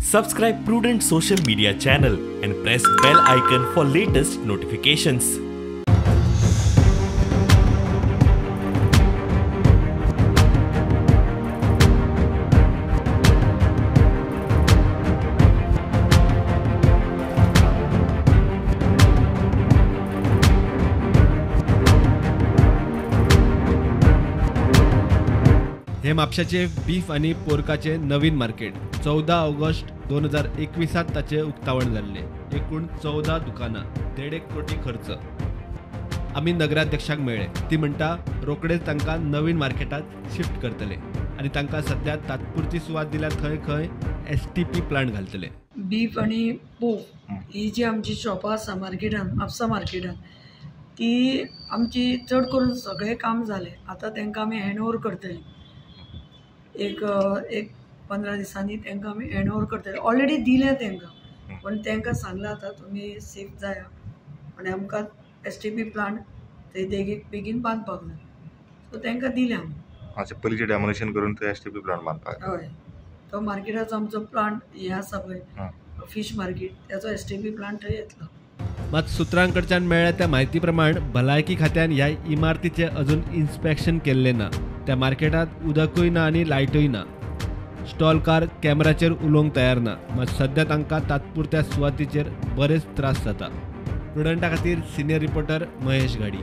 Subscribe Prudent social media channel and press bell icon for latest notifications. हे म्हापशाचे beef आणि पोरकाचे नवीन market 14 August 2021 ताचे उक्तावण जाल्ले. एकूण 14 दुकानां, 1.5 कोटी खर्च. आम्ही नगराध्यक्षाक मेळ्ळे. ती म्हणटा रोकडेच तांकां नवीन मार्केटात शिफ्ट करतले आणि तांकां सध्या तात्पुरती सुवात दिल्या थंय खंय STP प्लांट घालतले. बीफ आणि पोक ही जी आमची शॉपां आसा मार्केटान, म्हापसा मार्केटान, ती आमची चड करून सगळें काम जालें. आतां तांकां आमी हँड ओवर करतली. एक 15 दिसांनी तांकां आमी हँड ओवर करतले. ऑलरेडी दिलें तांकां, पण तांकां सांगलां आतां तुमी सेफ जाया आनी आमकां STP प्लांट थंय बेगीन बांदपाक जाय. सो तांकां दिलें आमी. अच्छा, पयलींचे डेमोलेशन करून थंय STP प्लांट बांदपाक. हय, तो मार्केटाचो आमचो प्लांट हें आसा पळय, फीश मार्केट, त्याचो STP प्लांट थंय येतलो. मात सुत्रांकडच्यान मेळ्ळ्या त्या म्हायती प्रमाण भलायकी खात्यान ह्या इमारतीचे अजून इन्स्पेक्शन केल्ले ना. त्या मार्केटात उदकूय ना आणि लायटूय ना. स्टॉलकार कॅमेराचेर उलोवंक तयार ना. मात सध्या तांकां तात्पुरत्या सुवातीचेर बरेच त्रास जाता. प्रुडंटा खातीर सिनियर रिपोर्टर महेश गाडी.